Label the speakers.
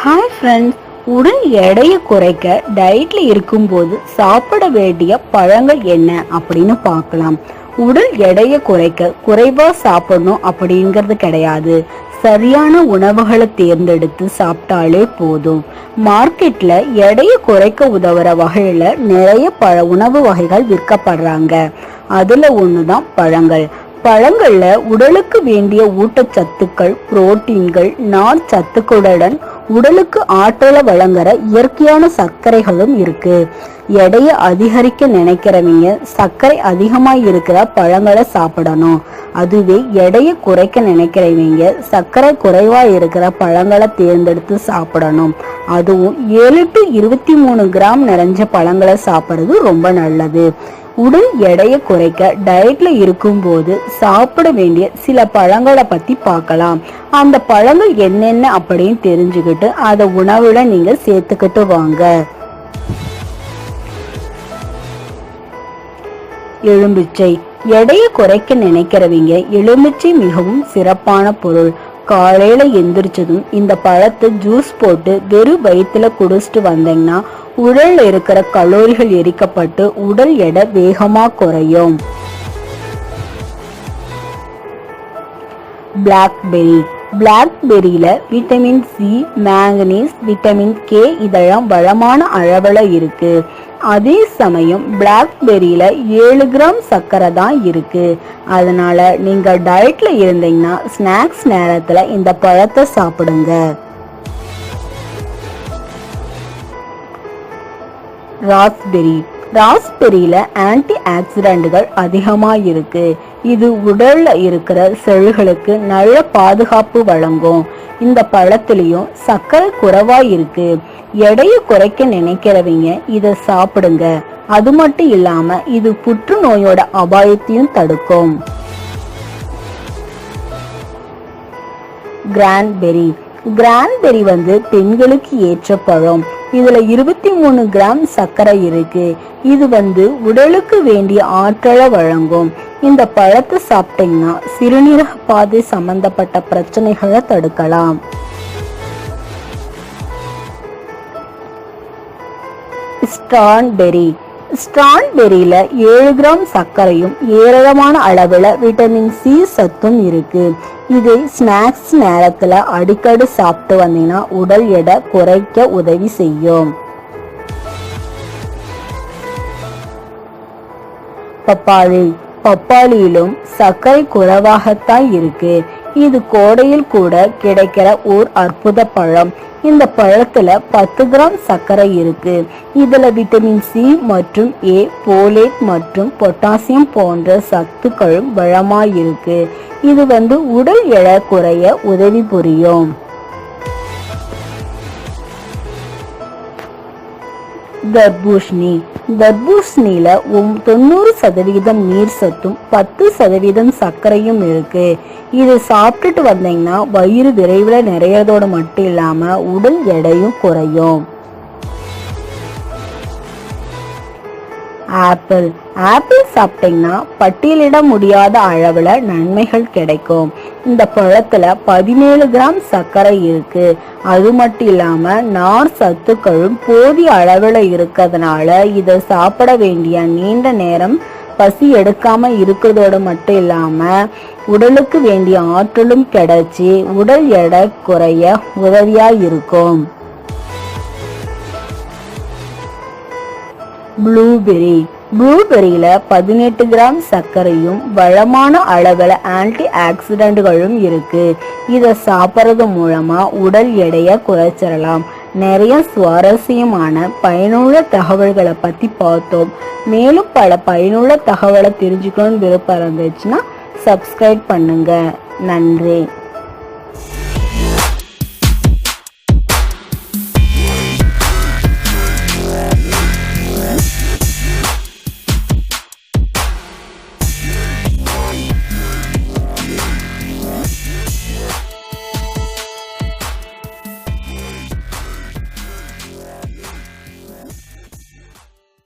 Speaker 1: Hi friends, உடல் எடையை குறைக்க டயட்ல இருக்கும்போது சாப்பிட வேண்டிய பழங்கள் என்ன அப்படின்னு பார்க்கலாம். உடல் எடையை குறைக்க குறைவா சாப்பிடணும் அப்படிங்கிறது கிடையாது. சரியான உணவுகளை தேர்ந்தெடுத்து சாப்பிட்டாலே போதும். மார்க்கெட்ல எடையை குறைக்க உதவுற வகையில நிறைய உணவு வகைகள் விற்கப்படுறாங்க. அதுல ஒண்ணுதான் பழங்கள். பழங்கள்ல உடலுக்கு வேண்டிய ஊட்டச்சத்துக்கள், புரோட்டீன்கள், நார் சத்துக்களுடன் உடலுக்கு ஆற்றலை வழங்குற இயற்கையான சர்க்கரைகளும் இருக்கு. எடையை அதிகரிக்க நினைக்கிறவங்க சர்க்கரை அதிகமா இருக்கிற பழங்களை சாப்பிடணும். அதுவே எடையை குறைக்க நினைக்கிறவங்க சர்க்கரை குறைவா இருக்கிற பழங்களை தேர்ந்தெடுத்து சாப்பிடணும். அதுவும் 7 to 23 கிராம் நிறைஞ்ச பழங்களை சாப்பிட்றது ரொம்ப நல்லது. உடல் எடையை குறைக்க டயட்ல இருக்கும்போது சாப்பிட வேண்டிய சில பழங்களை பத்தி பார்க்கலாம். அந்த பழங்கள் என்னென்ன அப்படின்னு தெரிஞ்சுக்கிட்டு அதை உணவுல நீங்க சேர்த்துக்கிட்டு வாங்க. எலுமிச்சை. எடையை குறைக்க நினைக்கிறவங்க எலுமிச்சை மிகவும் சிறப்பான பொருள். காலையில எந்திரிச்சதும் இந்த பழத்தை ஜூஸ் போட்டு வெறும் வயிற்றுல குடிச்சிட்டு வந்தீங்கன்னா உடல்ல இருக்கிற கலோரிகள் எரிக்கப்பட்டு உடல் எடை வேகமா குறையும். பிளாக்பெர்ரி. பிளாக்பெர்ரியில vitamin C, manganese, vitamin K இதெல்லாம் வளமான அளவுல இருக்கு. அதே சமயம் பிளாக்பெர்ரியில 7 கிராம் சர்க்கரை தான் இருக்கு. அதனால நீங்க டயட்ல இருந்தீங்கன்னா ஸ்நாக்ஸ் நேரத்துல இந்த பழத்தை சாப்பிடுங்க. ராஸ்பெர்ரி. ராஸ்பெர்ரியில ஆன்டி ஆக்சிடென்ட்கள் அதிகமா இருக்கு. இது உடல்ல இருக்கிற செல்களுக்கு நல்ல பாதுகாப்பு வழங்கும். இந்த பழத்திலையும் சர்க்கரை குறைவா இருக்கு. எடையை குறைக்க நினைக்கிறவங்க இதை சாப்பிடுங்க. அது மட்டும் இல்லாம இது புற்றுநோயோட அபாயத்தையும் தடுக்கும். கிரான்பெர்ரி. கிரான்பெர்ரி பெண்களுக்கு ஏற்ற பழம். இதுல 23 கிராம் சர்க்கரை இருக்கு. இது உடலுக்கு வேண்டிய ஆற்றலை வழங்கும். இந்த பழத்தை சாப்பிட்டீங்கன்னா சிறுநீரக பாதை சம்பந்தப்பட்ட பிரச்சனைகளை தடுக்கலாம். ஸ்ட்ராபெர்ரி. ஸ்ட்ராபெர்ரியில 7 கிராம் சர்க்கரையும் ஏராளமான அளவுல விட்டமின் சி சத்தும் இருக்கு. இது ஸ்நாக்ஸ் நேரத்துல அடிக்கடி சாப்பிட்டு வந்தீங்கன்னா உடல் எடை குறைக்க உதவி செய்யும். பப்பாளி. பப்பாளியிலும் சர்க்கரை குறைவாகத்தான் இருக்கு. இது கோடையில் கூட கிடைக்கிற ஓர் அற்புத பழம். இந்த பழத்துல 10 கிராம் சர்க்கரை இருக்கு. இதுல விட்டமின் சி மற்றும் ஏ, போலேட் மற்றும் பொட்டாசியம் போன்ற சத்துக்களும் வளமாய் இருக்கு. இது உடல் எடை குறைய உதவி புரியும். தர்பூசணி. தர்பூசணியில 90% நீர் சத்தும் 10% சர்க்கரையும் இருக்கு. இது சாப்பிட்டுட்டு வந்தீங்கன்னா வயிறு விரைவில் நிறையதோடு மட்டும் இல்லாம உடல் எடையும் குறையும். ஆப்பிள். ஆப்பிள் சாப்பிட்டீங்கன்னா பட்டியலிட முடியாத அளவுல நன்மைகள் கிடைக்கும். இந்த பழத்துல 17 கிராம் சர்க்கரை இருக்கு. அது மட்டும் இல்லாம நார் சத்துக்களும் போதிய அளவுல இருக்கிறதுனால இதை சாப்பிட வேண்டிய நீண்ட நேரம் பசி எடுக்காம இருக்கிறதோடு மட்டும் இல்லாம உடலுக்கு வேண்டிய ஆற்றலும் கிடைச்சி உடல் எடை குறைய உதவியா இருக்கும். ப்ளூபெர்ரி. ப்ளூபெர்ரியில 18 கிராம் சர்க்கரையும் வளமான அளவுல ஆன்டி ஆக்சிடென்ட்களும் இருக்கு. இதை சாப்பிட்றது மூலமா உடல் எடையை குறைச்சிடலாம். நிறைய சுவாரஸ்யமான பயனுள்ள தகவல்களை பத்தி பார்த்தோம். மேலும் பல பயனுள்ள தகவலை தெரிஞ்சுக்கணும்னு விருப்பம் இருந்துச்சுன்னா சப்ஸ்கிரைப் பண்ணுங்க. நன்றி.